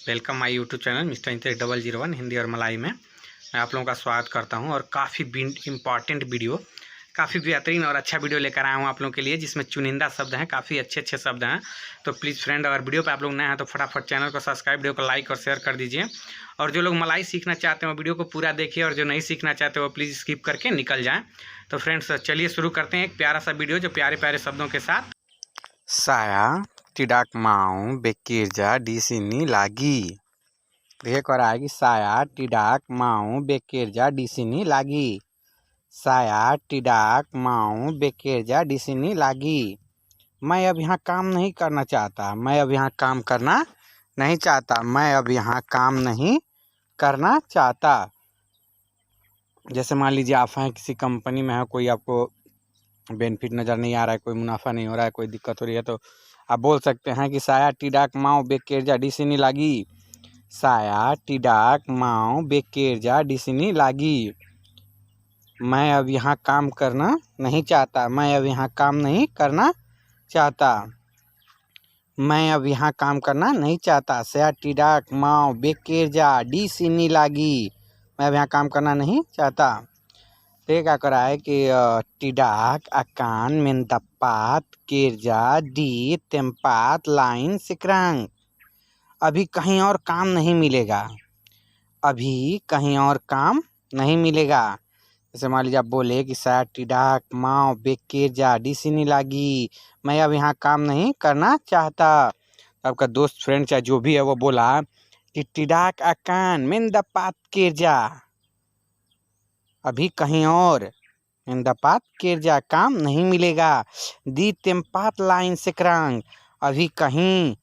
Welcome my YouTube channel mister Intesh 001 Hindi और मलाई में मैं आप लोगों का स्वागत करता हूं। और काफ़ी इंपॉर्टेंट वीडियो, काफ़ी बेहतरीन और अच्छा वीडियो लेकर आया हूं आप लोगों के लिए, जिसमें चुनिंदा शब्द हैं, काफ़ी अच्छे अच्छे शब्द हैं। तो प्लीज़ फ्रेंड, अगर वीडियो पे आप लोग नए हैं तो फटाफट चैनल को सब्सक्राइब, वीडियो को लाइक और शेयर कर दीजिए। और जो लोग मलाई सीखना चाहते हैं वो वीडियो को पूरा देखिए, और जो नहीं सीखना चाहते वो प्लीज़ स्किप करके निकल जाएँ। तो फ्रेंड्स चलिए शुरू करते हैं एक प्यारा सा वीडियो जो प्यारे प्यारे शब्दों के साथ। Saya tidak mau bekerja di sini lagi. देखिए कह रहा है कि saya tidak mau bekerja di sini lagi. saya tidak mau bekerja di sini lagi. मैं अब यहाँ काम नहीं करना चाहता। मैं अब यहाँ काम करना नहीं चाहता। मैं अब यहाँ काम नहीं करना चाहता। जैसे मान लीजिए आप हैं किसी कंपनी में है, कोई आपको बेनिफिट नज़र नहीं आ रहा है, कोई मुनाफा नहीं हो रहा है, कोई दिक्कत हो रही है, तो आप बोल सकते हैं कि saya tidak mau bekerja di sini lagi. saya tidak mau bekerja di sini lagi. मैं अब यहाँ काम करना नहीं चाहता। मैं अब यहाँ काम नहीं करना चाहता। मैं अब यहाँ काम करना नहीं चाहता। saya tidak mau bekerja di sini lagi. मैं अब यहाँ काम करना नहीं चाहता। तो क्या कर रहा है कि tidak akan mendapat kerja di tempat lain sekarang. अभी कहीं और काम नहीं मिलेगा। अभी कहीं और काम नहीं मिलेगा। जैसे मान लीजिए आप बोले कि saya tidak mau bekerja di sini lagi. मैं अब यहाँ काम नहीं करना चाहता। आपका दोस्त, फ्रेंड, चाहे जो भी है, वो बोला कि tidak akan mendapat kerja. अभी कहीं और mendapat kerja काम नहीं मिलेगा। di tempat lain sekarang. अभी कहीं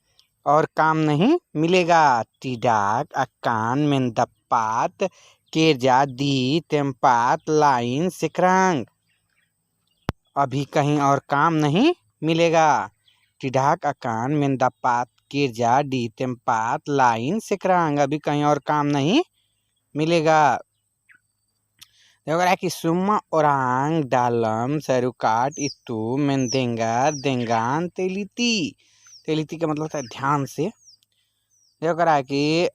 और काम नहीं मिलेगा। tidak akan mendapat kerja di tempat lain sekarang. अभी कहीं और काम नहीं मिलेगा। tidak akan mendapat kerja di tempat lain sekarang. अभी कहीं और काम नहीं मिलेगा। देखो कि semua orang dalam syarikat itu mendengar dengan teliti. teliti का मतलब होता है ध्यान से। देखो कि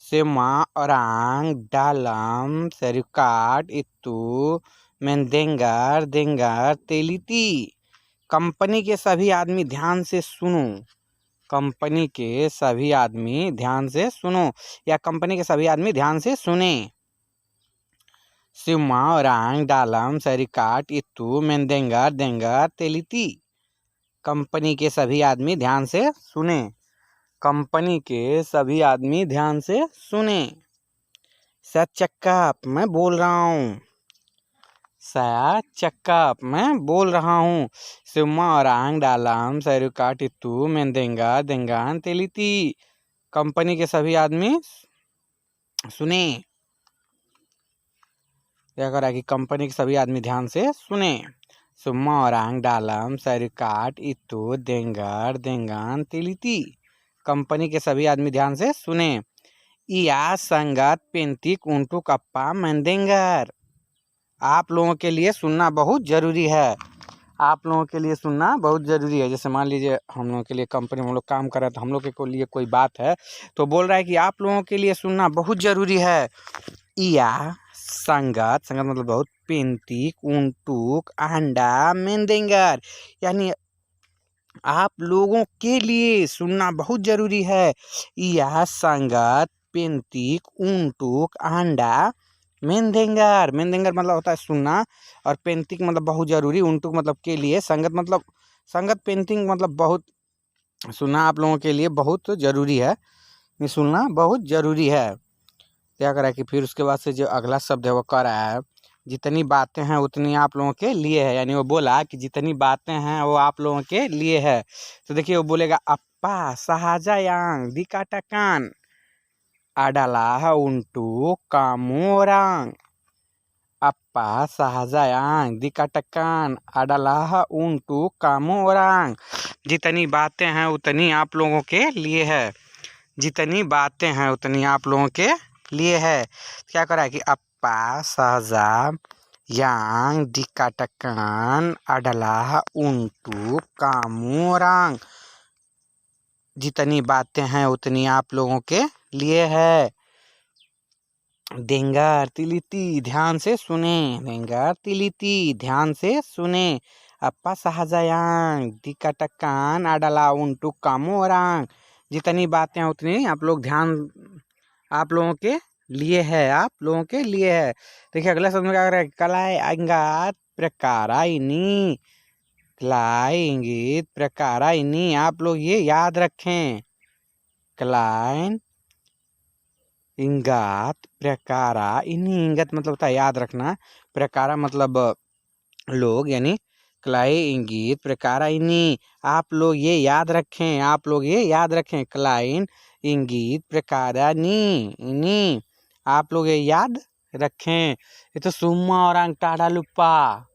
semua orang dalam syarikat itu mendengar dengan teliti. Company के सभी आदमी ध्यान से सुनो। कंपनी के सभी आदमी ध्यान से सुनो, या कंपनी के सभी आदमी ध्यान से सुने। semua orang dalam syarikat itu mendengar dengan teliti. Company के सभी आदमी ध्यान से सुने। कंपनी के सभी आदमी ध्यान से सुने। saya cakap, मैं बोल रहा हूँ। saya cakap, मैं बोल रहा हूँ। semua orang dalam syarikat itu mendengar dengan teliti. Company के सभी आदमी सुने। क्या करा कि कंपनी के सभी आदमी ध्यान से सुने। semua orang dalam syarikat itu dengar dengan teliti. Company के सभी आदमी ध्यान से सुने। ia sangat penting untuk apa mendengar. आप लोगों के लिए सुनना बहुत ज़रूरी है। आप लोगों के लिए सुनना बहुत ज़रूरी है। जैसे मान लीजिए हम लोगों के लिए कंपनी में हम लोग काम कर रहे हैं, तो हम लोग के लिए कोई बात है तो बोल रहा है कि आप लोगों के लिए सुनना बहुत ज़रूरी है। ia sangat मतलब बहुत, penting untuk anda mendengar यानी आप लोगों के लिए सुनना बहुत ज़रूरी है। ia sangat penting untuk anda mendengar। mendengar मतलब होता है सुनना, और पेंटिंग मतलब बहुत ज़रूरी, उनटुक मतलब के लिए, संगत मतलब संगत, पेंटिंग मतलब बहुत, सुनना आप लोगों के लिए बहुत ज़रूरी है। ये सुनना बहुत ज़रूरी है। क्या करा कि फिर उसके बाद से जो अगला शब्द है वो कह रहा है जितनी बातें हैं उतनी आप लोगों के लिए है। यानी वो बोला कि जितनी बातें हैं वो आप लोगों के लिए है। तो देखिए वो बोलेगा apa sahaja yang dikatakan adalah untuk kamu orang. apa sahaja yang dikatakan adalah untuk kamu orang. जितनी बातें हैं उतनी आप लोगों के लिए है। जितनी बातें हैं उतनी आप लोगों के लिए है। क्या करा कि apa sahaja yang dikatakan adalah untuk kamu orang. जितनी बातें हैं उतनी आप लोगों के लिए है। देंगर तिलिती ध्यान से सुने, देंगर तिलिती ध्यान से सुने। अप्पा शाहजयांग दिकटकान अडला उंटू कामू औरांग। जितनी बातें हैं उतनी आप लोग ध्यान, आप लोगों के लिए है, आप लोगों के लिए है। देखिए अगला शब्द में क्या कर रहा है, कलाई अंगात प्रकारा इनी, कलाई इंगित प्रकारा इनी। आप लोग ये याद रखें, क्लाइन इंगात प्रकारा इनी। इंगत मतलब होता है याद रखना, प्रकारा मतलब लोग, यानी क्लाई इंगित प्रकारा इनी। आप लोग ये याद रखें, आप लोग ये याद रखें, क्लाइन इंगित प्रकारा नी इनी। आप लोग ये याद रखें। ये तो सुम्मा और अंग टाढ़ा लुप्पा,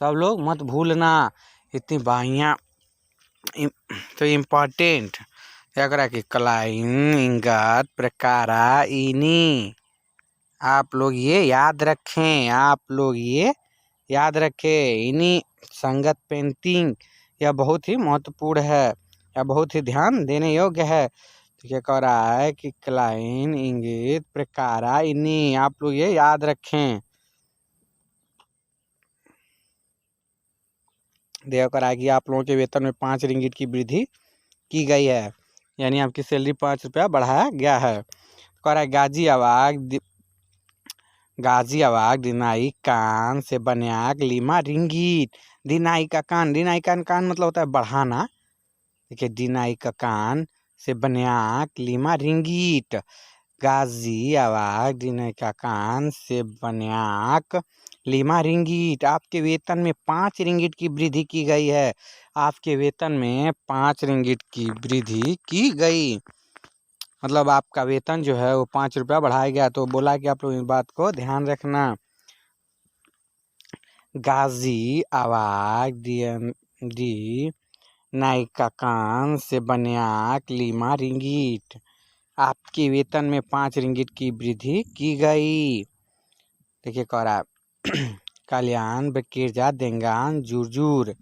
सब लोग मत भूलना, इतनी बढ़िया तो इम्पोर्टेंट क्या करा कि क्लाइन इंगत प्रकारा इनी। आप लोग ये याद रखें, आप लोग ये याद रखें। इनी संगत पेंटिंग यह बहुत ही महत्वपूर्ण है, यह बहुत ही ध्यान देने योग्य है। तो क्या कह रहा है कि क्लाइन इंगित प्रकारा इनी, आप लोग ये याद रखें। देखा करा है कि आप लोगों के वेतन में 5 रिंगिट की वृद्धि की गई है, यानी आपकी सैलरी 5 रुपया बढ़ाया गया है। कह रहा है गाजियाबाग दिनाई कान से बन्याक लीमा रिंगीट। दिनाई का कान मतलब होता है बढ़ाना। देखिए दिनाई का कान से बन्याक लीमा रिंगीट। गाजियाबाग दिनाई का कान से बन्याक लीमा रिंगीट। आपके वेतन में 5 रिंगिट की वृद्धि की गई है, आपके वेतन में 5 रिंगिट की वृद्धि की गई, मतलब आपका वेतन जो है वो 5 रुपया बढ़ाया गया। तो बोला कि आप लोग इस बात को ध्यान रखना। गाजियाबाग दी नायका कान से बन्याक लीमा रिंगिट। आपके वेतन में 5 रिंगिट की वृद्धि की गई। देखिए कह रहा कल्याण बेकिरजा देंगान जुरजुर,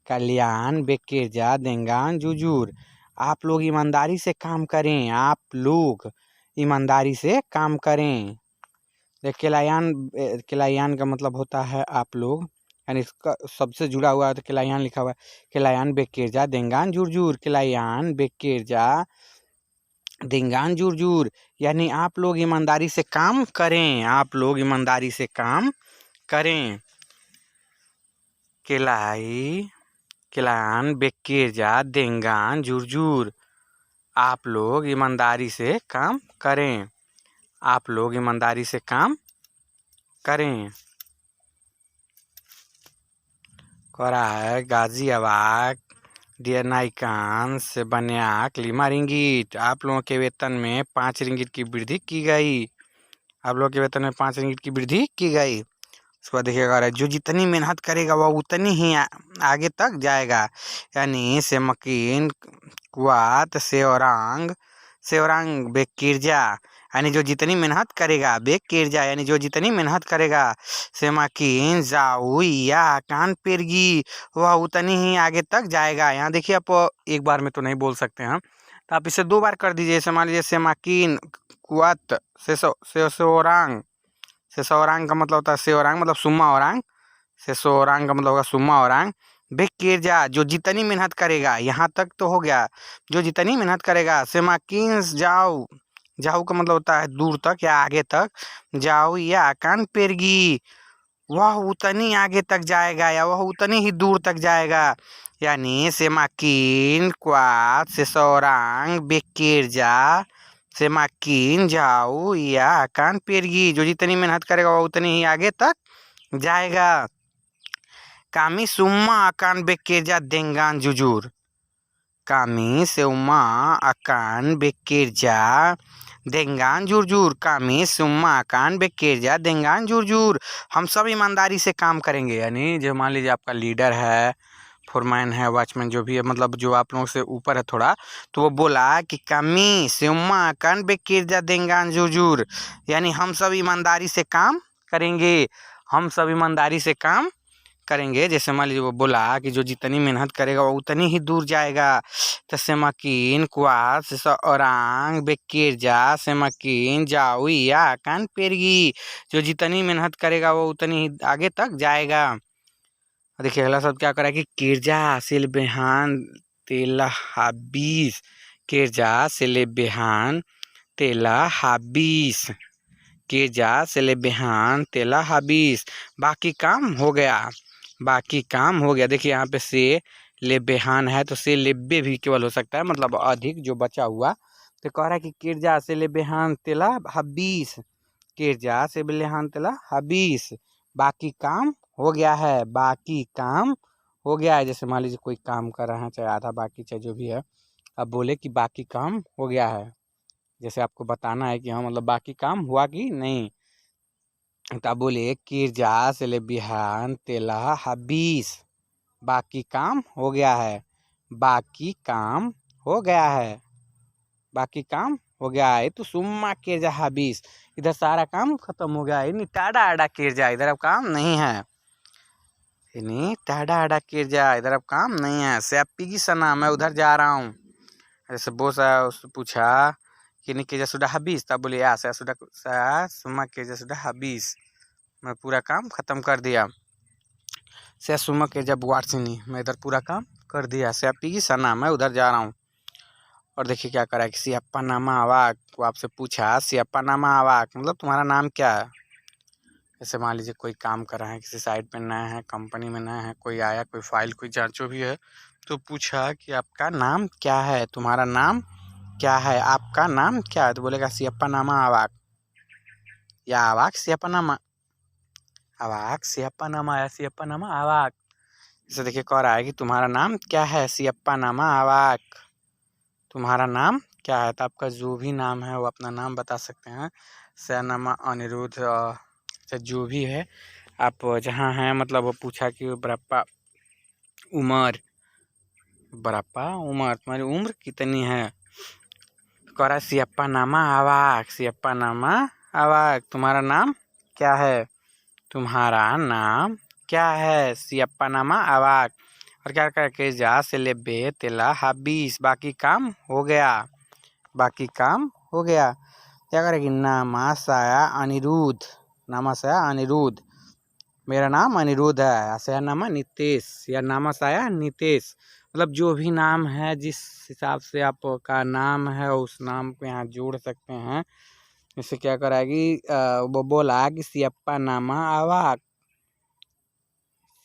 कल्याण बेकिरजा देंगान जुजूर। आप लोग ईमानदारी से काम करें, आप लोग ईमानदारी से काम करें। किलायान का मतलब होता है आप लोग, यानी इसका सबसे जुड़ा हुआ है तो किलायान लिखा हुआ है। किलायान बेकिरजा देंगान जुरजुर, किलायान बेकिरजा देंगान जुरजुर, यानी आप लोग ईमानदारी से काम करें, आप लोग ईमानदारी से काम करें। किलायान बेकिरजा देंगान जुरजुर, आप लोग ईमानदारी से काम करें, आप लोग ईमानदारी से काम करें। कह रहा है गाजियाबाग डियनाइकान से बन्याक लीमा रिंगिट। आप लोगों के वेतन में 5 रिंगिट की वृद्धि की गई, आप लोगों के वेतन में 5 रिंगिट की वृद्धि की गई। उसके बाद देखिएगा जो जितनी मेहनत करेगा वह उतनी ही आगे तक जाएगा, यानी से मकीन कुआत सेवरांग बेकिरजा, यानी जो जितनी मेहनत करेगा बेकिरजा, यानी जो जितनी मेहनत करेगा सेमाकिन जाऊ या कान पेरगी, वह उतनी ही आगे तक जाएगा। यहाँ देखिए आप एक बार में तो नहीं बोल सकते हैं, तो आप इसे 2 बार कर दीजिए। जैसे मान लीजिए सेमाकिन कुआत सेसोरांग का मतलब होता है सेवरांग मतलब सुम्मा औरांग, सेसोरांग का मतलब होगा सुम्मा औरांग। बेकिरजा जो जितनी मेहनत करेगा, यहाँ तक तो हो गया, जो जितनी मेहनत करेगा। सेमाकिन्स जाओ का मतलब होता है दूर तक या आगे तक। जाओ या कान पेरगी, वह उतनी आगे तक जाएगा या वह उतनी ही दूर तक जाएगा, यानी सेमाकिन क्वात सेसोरांग बेकिरजा सेमाकिन जाओ या कान पेरगी, जो जितनी मेहनत करेगा वह उतनी ही आगे तक जाएगा। कामी सुम्मा अकान बेकिरजा देंगान जुजूर, कामी सेउमा अकान बेकिरजा देंगान जुरजुर, कामी सुम्मा अकान बेकिरजा देंगान जुरजुर। हम सब ईमानदारी से काम करेंगे, यानी जो मान लीजिए आपका लीडर है, फोरमैन है, वॉचमैन जो भी है, मतलब जो आप लोगों से ऊपर है थोड़ा, तो वो बोला कि कामी सेउमा अकान बेकिरजा देंगान जुरजुर, यानी हम सब ईमानदारी से काम करेंगे, हम सब ईमानदारी से काम करेंगे, जैसे मान लीजिए वो बोला कि जो जितनी मेहनत करेगा वो उतनी ही दूर जाएगा। तो semakin kuat seseorang bekerja semakin jauh ia akan pergi। जो जितनी मेहनत करेगा वो उतनी ही आगे तक जाएगा। देखिए अगला शब्द क्या करा है कि kerja selebihan telah habis। kerja selebihan telah habis। kerja selebihan telah habis। बाकी काम हो गया, बाकी काम हो गया। देखिए यहाँ पे से लेबेहान है तो से लेबे भी केवल हो सकता है, मतलब अधिक जो बचा हुआ। तो कह रहा है कि किरजा से लेबेहान तेला हबीस। किरजा से लेबेहान तेला हबीस, बाकी काम हो गया है, बाकी काम हो गया है। जैसे मान लीजिए कोई काम कर रहे हैं, चाहे आधा बाकी चाहे जो भी है, अब बोले कि बाकी काम हो गया है, जैसे आपको बताना है कि हाँ मतलब बाकी काम हुआ कि नहीं। तो आप बोले किरजा से लेबेहान तेला हबीस, बाकी काम हो गया है, बाकी काम हो गया है, बाकी काम हो गया है। तो सुम्मा केरजा हबीस, इधर सारा काम खत्म हो गया है। नहीं टाडा आडा केरजा, इधर अब काम नहीं है। नहीं टाडा आडा केरजा, इधर अब काम नहीं है। सैप्पी की सना मैं उधर जा रहा हूँ। जैसे बोस उससे पूछा कि नहीं केरजा सुडा हबीस, तब बोले या सुडा सुम्मा केरजा सुडा हबीस, मैं पूरा काम खत्म कर दिया। से सुमा के जब वार्सिनी, मैं इधर पूरा काम कर दिया। सैप्पी की सना मैं उधर जा रहा हूँ। और देखिए क्या करा है कि सियप्पा नामा आवाक, वो आपसे पूछा सियप्पा नामा आवाक मतलब तुम्हारा नाम क्या है। जैसे मान लीजिए कोई काम कर रहे हैं, किसी साइट पे नए हैं, कंपनी में नए हैं, कोई आया, कोई फाइल कोई जांच जो भी है, तो पूछा कि आपका नाम क्या है, तुम्हारा नाम क्या है, आपका नाम क्या है। तो बोलेगा सियप्पा नामा आवाक या आवाक सियप्पा नामा आवाक, सियप्पा नामा या सियप्पा नामा आवाक। जैसे देखिए कह रहा है कि तुम्हारा नाम क्या है, सियप्पा नामा आवाक, तुम्हारा नाम क्या है। तो आपका जो भी नाम है वो अपना नाम बता सकते हैं। सयानामा अनिरुद्ध जो भी है आप जहाँ हैं, मतलब वो पूछा कि बड़प्पा उम्र, बड़प्पा उम्र तुम्हारी उम्र कितनी है। कह रहा है सियप्पा नामा आवाक, सियप्पा नामा आवाक, तुम्हारा नाम क्या है, तुम्हारा नाम क्या है, सियप्पा नामा आवाक। और क्या करके जा से ले बे तेला हबीस, बाकी काम हो गया, बाकी काम हो गया। क्या करेगी नामा साया अनिरुद्ध, नामा साया अनिरुद्ध, मेरा नाम अनिरुद्ध है। आशया नामा नितेश या नामा साया नितेश, मतलब जो भी नाम है जिस हिसाब से आपका नाम है उस नाम को यहाँ जोड़ सकते हैं। इससे क्या कराएगी वो बोला कि सियप्पा नामा आवाक,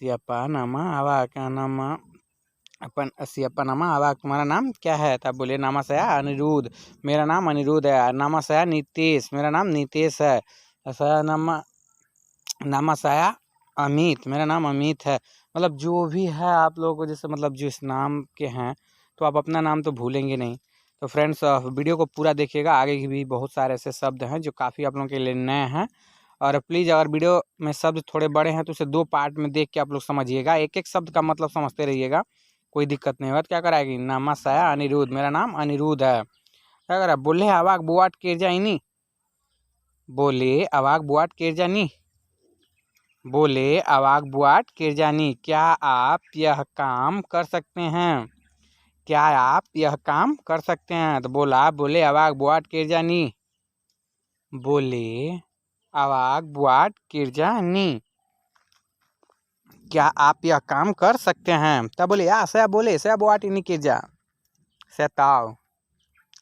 सियप्पा नामा आवाक, क्या नामा अपन सियप्पा नामा आवाक, तुम्हारा नाम क्या है। तब बोले नामा सया अनिरुद्ध, मेरा नाम अनिरुद्ध है। नामा सया नितेश, मेरा नाम नितेश है। सया नामा सया अमित, मेरा नाम अमित है। मतलब जो भी है आप लोगों को, जैसे मतलब जिस नाम के हैं तो आप अपना नाम तो भूलेंगे नहीं। तो फ्रेंड्स वीडियो को पूरा देखिएगा, आगे की भी बहुत सारे ऐसे शब्द हैं जो काफ़ी आप लोगों के लिए नए हैं। और प्लीज़ अगर वीडियो में शब्द थोड़े बड़े हैं तो उसे 2 पार्ट में देख के आप लोग समझिएगा, एक एक शब्द का मतलब समझते रहिएगा, कोई दिक्कत नहीं होगा। तो क्या कराएगी नामा साया अनिरुद्ध, मेरा नाम अनिरुद्ध है। क्या करा बोले अवाक बुआट केरजाइनी, बोले अवाक बुआट केरजानी, बोले अवाक बुआट केरजानी, क्या आप यह काम कर सकते हैं, क्या आप यह काम कर सकते हैं। तो बोले अवाक बुआट केरजानी, बोले अवाक बुआट केरजानी, क्या आप यह काम कर सकते हैं। तब बोले या सया बोले सया बुआट इनी केरजा, सताओ,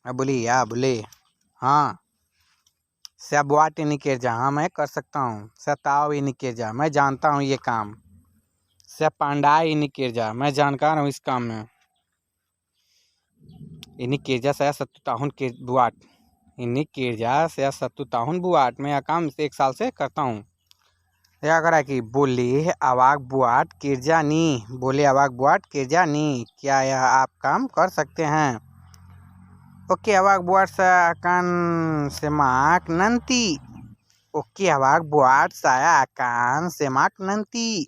अब बोली या बोले हाँ, सया बुआट इनी केरजा, हाँ मैं कर सकता हूँ। सताओ इनी केरजा, मैं जानता हूँ ये काम। सया पांडाई इनी केरजा, मैं जानकार हूँ इस काम में। इनी केरजा सया सत्तुताहुन के बुआट, इनी केरजा सया सत्तुताहुन बुआट, मैं यह काम 1 साल से करता हूँ। क्या करा कि बोले अवाक बुआट केरजा नी, बोले अवाक बुआट केरजा नी, क्या यह आप काम कर सकते हैं। ओके अवाक बुआट saya akan semak nanti, okay अवाक बुआट saya akan semak nanti,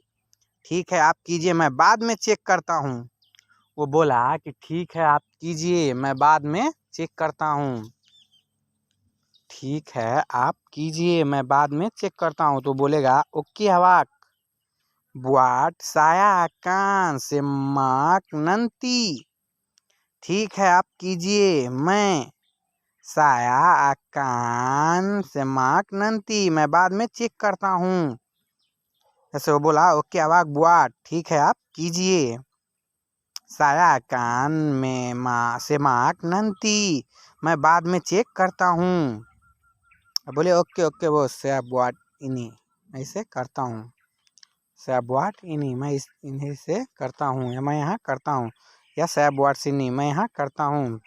ठीक है आप कीजिए मैं बाद में चेक करता हूँ। वो बोला कि ठीक है आप कीजिए मैं बाद में चेक करता हूँ, ठीक है आप कीजिए मैं बाद में चेक करता हूँ। तो बोलेगा ओके अवाक, बुआट साया कान से माक नंती। ठीक है आप कीजिए, मैं साया कान से माक नंती, मैं बाद में चेक करता हूँ। ऐसे वो बोला ओके अवाक बुआट, ठीक है आप कीजिए, साया कान में से माक नंती, मैं बाद में चेक करता हूँ। बोले ओके ओके वो से बुआट इन्हीं ऐसे करता हूँ, सैब वाट इन्हीं मैं इन्हीं से करता हूँ, या मैं यहाँ करता हूँ, या सैब वाट सिनी मैं यहाँ करता हूँ।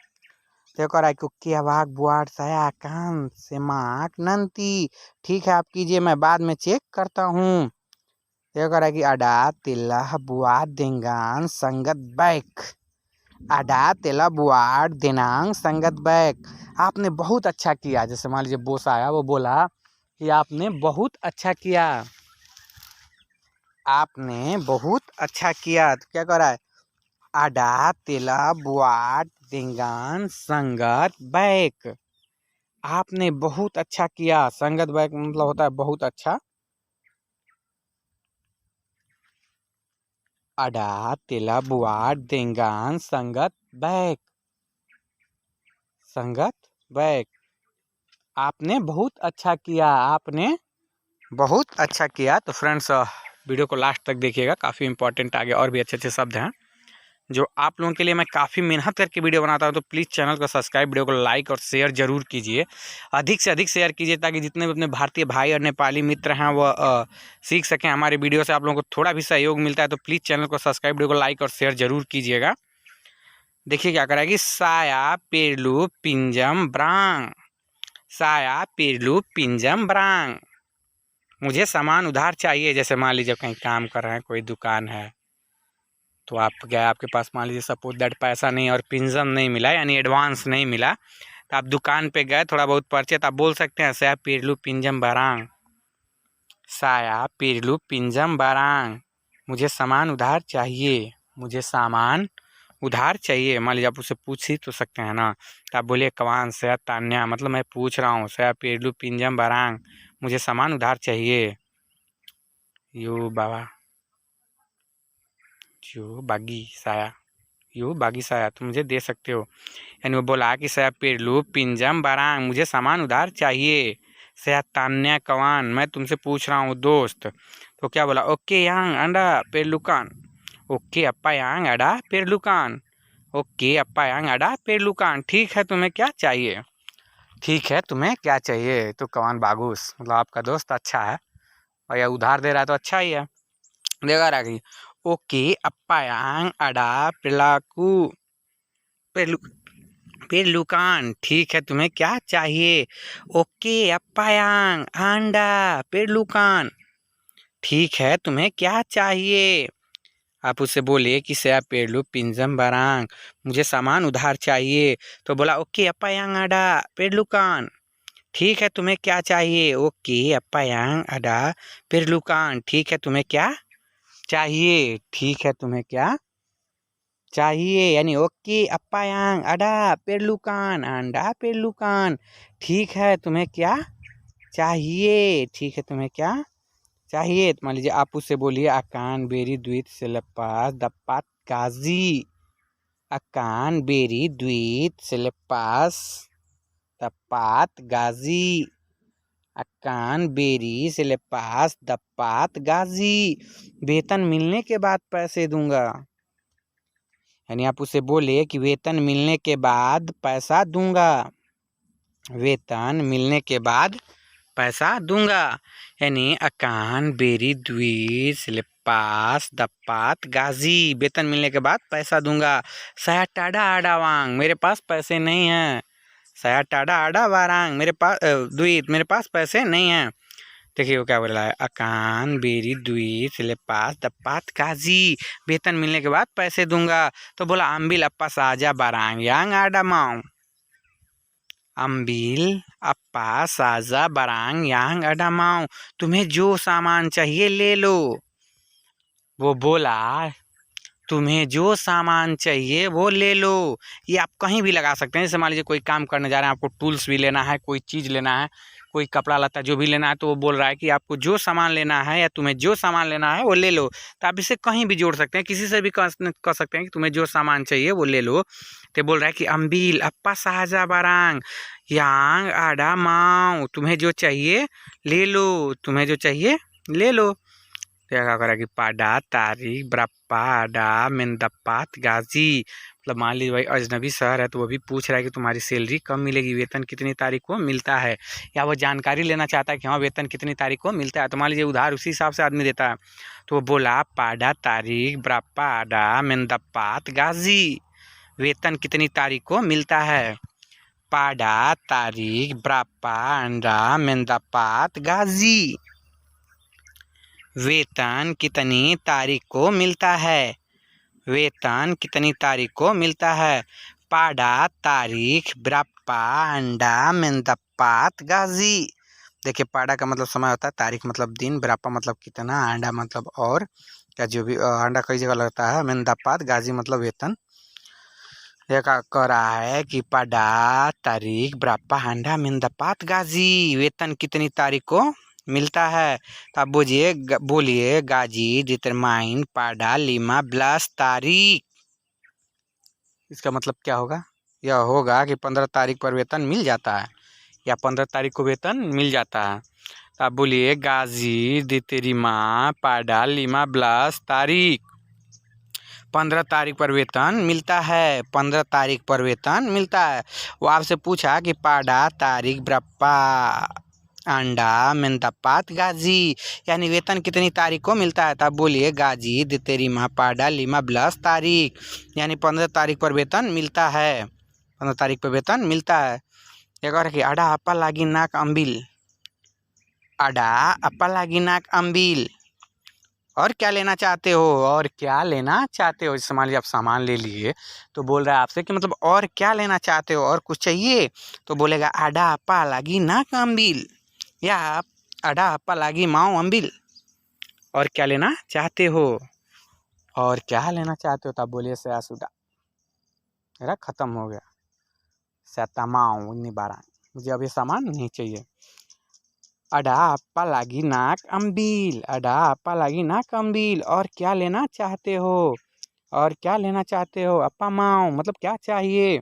तो कह रहा है कि अवाक बुआट साया कान से माक नंती, ठीक है आप कीजिए, मैं बाद में चेक करता हूँ। तो कह रहा है कि अडा तिल्ला बुआट देंगान संगत बैक, अडा तिल्ला बुआट देनांग संगत बैक। आपने बहुत अच्छा किया। जैसे मान लीजिए बोस आया, वो बोला कि आपने बहुत अच्छा किया, आपने बहुत अच्छा किया। तो क्या कर रहा है, आडा तेला बुआट देंगान संगत बैक, आपने बहुत अच्छा किया। संगत बैक मतलब होता है बहुत अच्छा। आडा तेला बुआट देंगान संगत बैक, संगत बैक, आपने बहुत अच्छा किया, आपने बहुत अच्छा किया। तो फ्रेंड्स वीडियो को लास्ट तक देखिएगा, काफ़ी इंपॉर्टेंट आगे और भी अच्छे अच्छे शब्द हैं जो आप लोगों के लिए मैं काफ़ी मेहनत करके वीडियो बनाता हूं। तो प्लीज़ चैनल को सब्सक्राइब, वीडियो को लाइक और शेयर जरूर कीजिए, अधिक से अधिक शेयर कीजिए, ताकि जितने भी अपने भारतीय भाई और नेपाली मित्र हैं वो सीख सकें हमारे वीडियो से। आप लोगों को थोड़ा भी सहयोग मिलता है तो प्लीज़ चैनल को सब्सक्राइब, वीडियो को लाइक और शेयर जरूर कीजिएगा। देखिए क्या करा कि साया पेरलू पिंजम ब्रांग, साया पेरलू पिंजम ब्रांग, मुझे सामान उधार चाहिए। जैसे मान लीजिए कहीं काम कर रहे हैं, कोई दुकान है, तो आप गए, आपके पास मान लीजिए सपोज दैट पैसा नहीं और पिंजम नहीं मिला, यानी एडवांस नहीं मिला, तो आप दुकान पे गए, थोड़ा बहुत परचे, तो आप बोल सकते हैं साया पिरलू पिंजम बारांग, साया पिरलू पिंजम बारांग, मुझे सामान उधार चाहिए, मुझे सामान उधार चाहिए। मान लीजिए आप उससे पूछ ही तो सकते हैं ना, तो आप बोलिए कवान सया तान्या, मतलब मैं पूछ रहा हूँ, साया पिरलू पिंजम बारांग, मुझे सामान उधार चाहिए। यू बाबा यू बागी साया, यू बागी साया, तुम मुझे दे सकते हो। यानी वो बोला कि सया पेरलू पिंजम बारांग, मुझे सामान उधार चाहिए। सया तान्या कवान, मैं तुमसे पूछ रहा हूँ दोस्त। तो क्या बोला, ओके यांग अंडा पेरलुकान, ओके अप्पा यांग अडा पेरलुकान, ओके अप्पा यांग अडा पेरलुकान, ठीक है तुम्हें क्या चाहिए, ठीक है तुम्हें क्या चाहिए। तो कवान बागुस मतलब आपका दोस्त अच्छा है, और या उधार दे रहा है तो अच्छा ही है। देखा रहा कि ओके अप्पा यांग अडा पेरलाकू पेरलु पेरलुकान, ठीक है तुम्हें क्या चाहिए। ओके अप्पायांग आंडा पेरलुकान, ठीक है तुम्हें क्या चाहिए। आप उससे बोले कि सया पेरलू पिंजम बारांग, मुझे सामान उधार चाहिए। तो बोला ओके अप्पायांग आडा पेरलुकान, ठीक है तुम्हें क्या चाहिए। ओके अप्पायांग आडा पेरलुकान, ठीक है तुम्हें क्या चाहिए, ठीक है तुम्हें क्या चाहिए। यानी ओके अप्पायांग अडा पेरलुकान अंडा पेरलुकान, ठीक है तुम्हें क्या चाहिए, ठीक है तुम्हें क्या चाहिए। तो मान लीजिए आप उससे बोलिए अकान बेरी द्वीत सिलपास दप्पात गाजी, अकान बेरी द्वीत सिलपास दप्पात गाजी, अकान बेरी सिलपास दप्पात गाजी, वेतन मिलने के बाद पैसे दूंगा। यानी आप उसे बोले कि वेतन मिलने के बाद पैसा दूंगा, वेतन मिलने के बाद पैसा दूंगा। यानी अकान बेरी द्वी सिलपास दप्पात गाजी, वेतन मिलने के बाद पैसा दूंगा। सया टाडा आडा वांग, मेरे पास पैसे नहीं हैं। सया टाडा आडा वारांग, मेरे पास द्वीत, मेरे पास पैसे नहीं हैं। देखिए वो क्या बोल रहा है, अकान बेरी द्वी सिलपास दप्पात गाजी, वेतन मिलने के बाद पैसे दूंगा। तो बोला अम्बिल अप्पा साजा बारांग यांग आडा माऊ, अम्बिल अप्पा साजा बारांग यांग आडा माऊ, तुम्हें जो सामान चाहिए ले लो। वो बोला तुम्हें जो सामान चाहिए वो ले लो। ये आप कहीं भी लगा सकते हैं। जैसे मान लीजिए कोई काम करने जा रहे हैं, आपको टूल्स भी लेना है, कोई चीज़ लेना है, कोई कपड़ा लत्ता जो भी लेना है, तो वो बोल रहा है कि आपको जो सामान लेना है या तुम्हें जो सामान लेना है वो ले लो। तो आप इसे कहीं भी जोड़ सकते हैं, किसी से भी कह सकते हैं कि तुम्हें जो सामान चाहिए वो ले लो। तो बोल रहा है कि अम्बिल अप्पा साहजा बारांग यांग आडा माओ, तुम्हें जो चाहिए ले लो, तुम्हें जो चाहिए ले लो। तो क्या करा कि पाडा तारीख ब्रप्पा आडा मेंदप्पात गाजी। मतलब मान लीजिए भाई अजनबी शहर है, तो वो भी पूछ रहा है कि तुम्हारी सैलरी कब मिलेगी, वेतन कितनी तारीख को मिलता है, या वो जानकारी लेना चाहता है कि हाँ वेतन कितनी तारीख को मिलता है। तो मान लीजिए उधार उसी हिसाब से आदमी देता है। तो वो बोला पाडा तारीख ब्रप्पा आडा मेंदप्पात गाजी, वेतन कितनी तारीख को मिलता है। पाडा तारीख ब्रप्पा अंडा मेंदप्पात गाजी, वेतन कितनी तारीख को मिलता है, वेतन कितनी तारीख को मिलता है। पाडा तारीख ब्रप्पा अंडा मेंदप्पात गाजी। देखिए पाडा का मतलब समय होता है, तारीख मतलब दिन, ब्रप्पा मतलब कितना, अंडा मतलब और क्या जो भी अंडा कई जगह लगता है, मेंदप्पात गाजी मतलब वेतन। यह कह रहा है कि पाडा तारीख ब्रप्पा अंडा मेंदप्पात गाजी, वेतन कितनी तारीख को मिलता है। तो आप बोलिए गाजी डिटरमाइन पाडा लिमा ब्लस तारीख। इसका मतलब क्या होगा, यह होगा कि 15 तारीख पर वेतन मिल जाता है, या 15 तारीख को वेतन मिल जाता है। तो आप बोलिए गाजी डिटरिमा पाडा लिमा ब्लस तारीख, 15 तारीख पर वेतन मिलता है, 15 तारीख पर वेतन मिलता है। वो आपसे पूछा कि पाडा तारीख ब्रप्पा अंडा मेंदप्पात गाजी, यानी वेतन कितनी तारीख को मिलता है। तब बोलिए गाजी दितेरिमा पाडा लिमा ब्लस तारीख, यानी 15 तारीख पर वेतन मिलता है, 15 तारीख पर वेतन मिलता है। एक और कि अडा अप्पा लागी नाक अम्बिल, अडा अप्पा लागी नाक अम्बिल, और क्या लेना चाहते हो, और क्या लेना चाहते हो। जैसे मान लीजिए आप सामान ले लिए, तो बोल रहा है आपसे कि मतलब और क्या लेना चाहते हो, और कुछ चाहिए, तो बोलेगा अडा अप्पा लागी नाक अम्बिल, या अडा अप्पा लागी माओ अम्बिल, और क्या लेना चाहते हो, और क्या लेना चाहते हो। तब बोलिए सयासुडा, मेरा खत्म हो गया, सैतामाओ निबारा, मुझे अब ये सामान नहीं चाहिए। अडा अप्पा लागी नाक अम्बिल, अडा अप्पा लागी नाक अम्बिल, और क्या लेना चाहते हो, और क्या लेना चाहते हो। अप्पा माओ मतलब क्या चाहिए।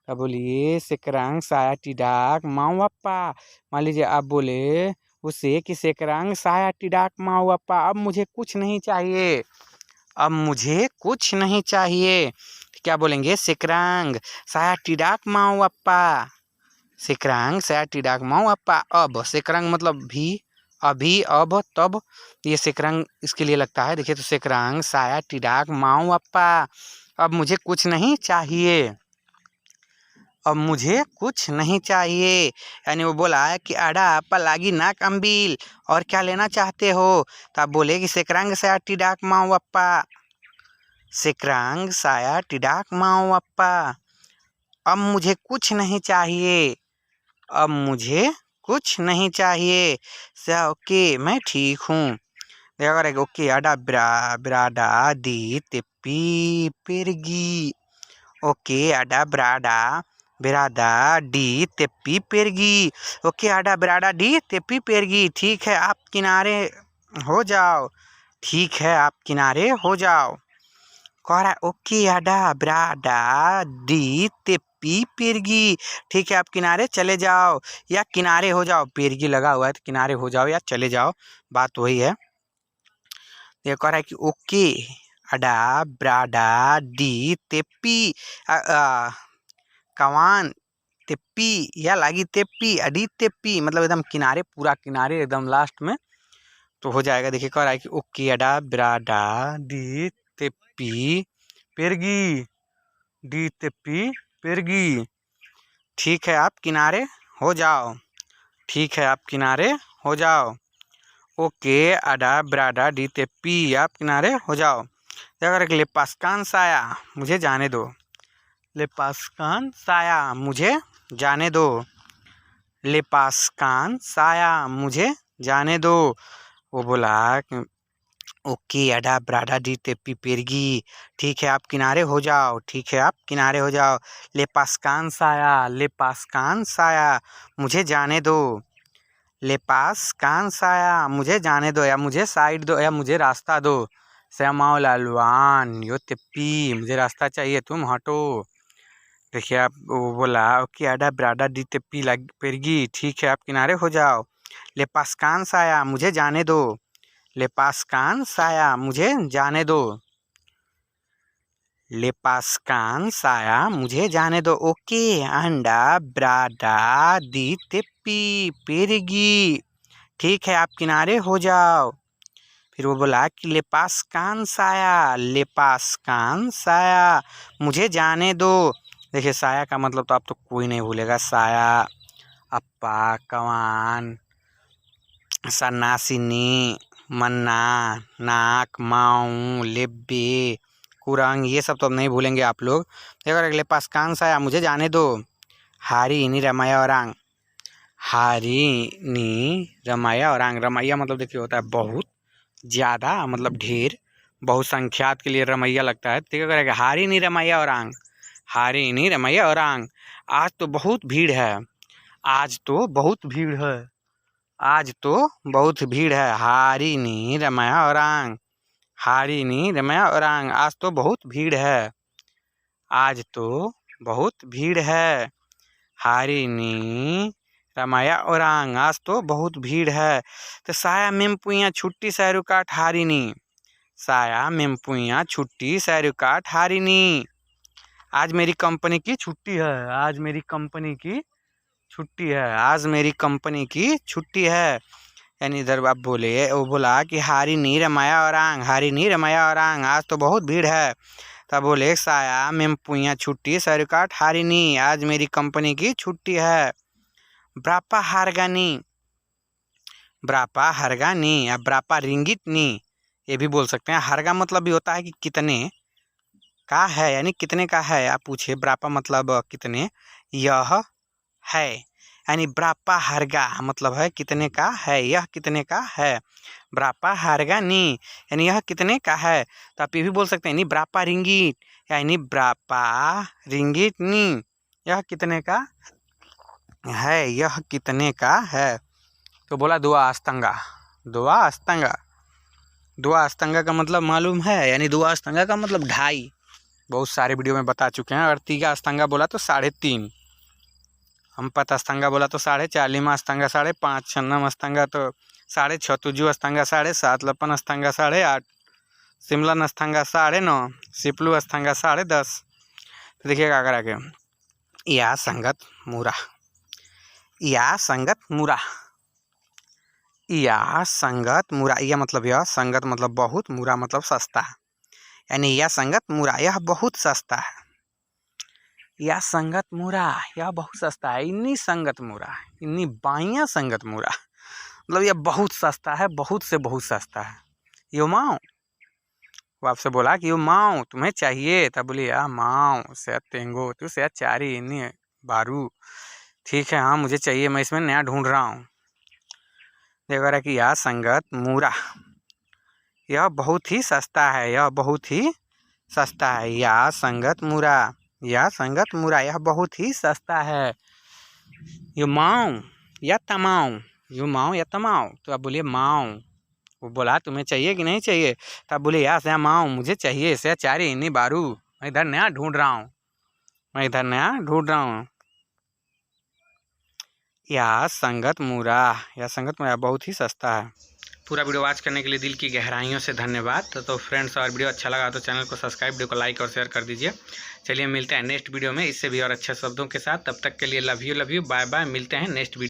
अब बोलिए सेकरंग साया टिडाक माओ अप्पा। मान लीजिए आप बोले उसे कि सेकरंग साया टिडाक माओ अप्पा, अब मुझे कुछ नहीं चाहिए, अब मुझे कुछ नहीं चाहिए। क्या बोलेंगे, सेकरंग साया टिडाक माओ अप्पा, सेकरंग साया टिडाक माओ अप्पा। अब सेकरंग मतलब भी, अभी, अब, तब, ये सेकरंग इसके लिए लगता है। देखिए तो सेकरंग साया टिडाक माओ अप्पा, अब मुझे कुछ नहीं चाहिए, अब मुझे कुछ नहीं चाहिए। यानी वो बोला है कि अडा अप्पा लागी नाक अम्बिल, और क्या लेना चाहते हो। तो आप बोले कि सेकरंग साया टिडाक माओ अप्पा, सेकरंग साया टिडाक माओ अप्पा, अब मुझे कुछ नहीं चाहिए, अब मुझे कुछ नहीं चाहिए। ओके मैं ठीक हूँ। देखा ओके अडा ब्राडा दी तिप्पी पेरगी, ओके अडा ब्राडा बेरादा डी तेप्पी पेरगी, ओके आडा बेराडा डी तेप्पी पेरगी, ठीक है आप किनारे हो जाओ, ठीक है आप किनारे हो जाओ। कह रहा है ओके आडा बेराडा डी तेप्पी पेरगी, ठीक है आप किनारे चले जाओ या किनारे हो जाओ, पेरगी लगा हुआ है तो किनारे हो जाओ या चले जाओ, बात वही है। ये कह रहा है कि ओके अडा ब्राडा डी तेप्पी कवान तेप्पी या लागी तेप्पी अडी तेप्पी, मतलब एकदम किनारे, पूरा किनारे एकदम लास्ट में तो हो जाएगा। देखिए कह रहा है कि ओके अडा ब्राडा डी तेप्पी पेरगी, डी तेप्पी पेरगी, ठीक है आप किनारे हो जाओ, ठीक है आप किनारे हो जाओ। ओके अडा ब्राडा डी तेप्पी, आप किनारे हो जाओ। अगर लेपास्कान साया मुझे जाने दो, लेपास्कान साया मुझे जाने दो, लेपास्कान साया मुझे जाने दो। वो बोला कि ओके अडा ब्राडा डी तेप्पी पेरगी। ठीक है आप किनारे हो जाओ, ठीक है आप किनारे हो जाओ। ले पास्कान साया, ले पास्कान साया, मुझे जाने दो। ले पास कान साया, मुझे जाने दो, या मुझे साइड दो, या मुझे रास्ता दो। श्यामाओ लालवान यो तिप्पी, मुझे रास्ता चाहिए, तुम हटो। देखिए आप वो बोला कि अडा ब्राडा डी तिप्पी लग पेरगी। ठीक है आप किनारे हो जाओ। ले पास कान साया, मुझे जाने दो। ले पास कान साया, मुझे जाने दो। ले पास कान साया, मुझे जाने दो। ओके अंडा ब्राडा दी तिप्पी पेरगी। ठीक है आप किनारे हो जाओ। फिर वो बोला कि ले पास कान साया, ले पास कान साया, मुझे जाने दो। देखिए साया का मतलब तो आप तो कोई नहीं भूलेगा। साया, अप्पा, कवान, सन्नासिनी, मन्ना, नाक, माऊ, लेब्बे, कुरंग, ये सब तो अब नहीं भूलेंगे आप लोग। देखो अगले पास कान साया, मुझे जाने दो। हारी नी रमाया और आंग, हारी नी रमाया और आंग। रमैया मतलब देखिए होता है बहुत ज़्यादा, मतलब ढेर, बहुसंख्यात के लिए रमैया लगता है। ठीक है हारी नी रमैया और आंग, हारी नी रमैया और आंग। आज तो बहुत भीड़ है, आज तो बहुत भीड़ है, आज तो बहुत भीड़ है। हारी नी रमाया और आंग, हारी नी रमाया और आंग, आज तो बहुत भीड़ है, आज तो बहुत भीड़ है। हारी नी रमाया और आंग, आज तो बहुत भीड़ है। तो साया मेमपुइया छुट्टी सैरुकाट हारी नी, साया मेमपुइया छुट्टी सैरुकाट हारी नी। आज मेरी कंपनी की छुट्टी है, आज मेरी कंपनी की छुट्टी है, आज मेरी कंपनी की छुट्टी है। यानी इधर आप बोले, वो बोला कि हारी नी रमाया और आंग, हारी नी रमाया और आंग, आज तो बहुत भीड़ है। तब बोले साया मेमपुइया छुट्टी सैरुकाट हारी नी, आज मेरी कंपनी की छुट्टी है। ब्रापा हारगानी, ब्रापा हरगानी या ब्रापा रिंगिट नी, ये भी बोल सकते हैं। हरगा मतलब भी होता है कि कितने का है, यानी कितने का है। आप पूछे ब्रापा मतलब कितने, यह है, यानी ब्रापा हरगा मतलब है कितने का है, यह कितने का है। ब्रापा हरगा नी यानी यह कितने का है। तो आप ये भी बोल सकते हैं नी ब्रापा रिंगिट, यानी ब्रापा रिंगिट नी, यह कितने का है, यह कितने का है। तो बोला दुआ अस्तंगा, दुआ अस्तंगा, दुआ अस्तंगा का मतलब मालूम है, यानी दुआ अस्तंगा का मतलब ढाई। बहुत सारे वीडियो में बता चुके हैं। अगर तीगा अस्तंगा बोला तो 3.5, हम्पत अस्तंगा बोला तो 4.5, लिमा अस्तंगा 5.5, छन्नम अस्तंगा तो 6.5, तुजू अस्तंगा 7.5, लपन अस्तंगा 8.5, सिमलन अस्तंगा 9.5, सिपलू अस्तंगा 10.5। तो देखिए क्या करा के, या संगत मुरा, या संगत मुरा, या संगत मुरा, यह मतलब यह, संगत मतलब बहुत, मुरा मतलब सस्ता, यानी यह संगत मुरा, यह बहुत सस्ता है। यह संगत मुरा, यह बहुत सस्ता है। इन्नी संगत मुरा, इन्नी बाइया संगत मुरा, मतलब यह बहुत सस्ता है, बहुत से बहुत सस्ता है। यो माओ, वो आपसे बोला कि यो माओ तुम्हें चाहिए, तब बोली या माओ से तेंगो तू से चारी इन्नी बारू। ठीक है हाँ मुझे चाहिए, मैं इसमें नया ढूंढ रहा हूँ। देखो रहा कि यह संगत मुरा, यह बहुत ही सस्ता है, यह बहुत ही सस्ता है। यह संगत मुरा, यह संगत मुरा, यह बहुत ही सस्ता है। यो माओ या तमाओ, यो माओ या तमाओ, तो आप बोलिए माओ। वो बोला तुम्हें चाहिए कि नहीं चाहिए, तब बोले या से माओ मुझे चाहिए, से चारी इन्नी बारू, मैं इधर नया ढूंढ रहा हूँ, मैं इधर नया ढूंढ रहा हूँ। यह संगत मुरा, यह संगत मुरा बहुत ही सस्ता है। पूरा वीडियो वॉच करने के लिए दिल की गहराइयों से धन्यवाद। तो फ्रेंड्स, और वीडियो अच्छा लगा तो चैनल को सब्सक्राइब, वीडियो को लाइक और शेयर कर दीजिए। चलिए मिलते हैं नेक्स्ट वीडियो में इससे भी और अच्छे शब्दों के साथ। तब तक के लिए लव यू, बाय बाय। मिलते हैं नेक्स्ट वीडियो।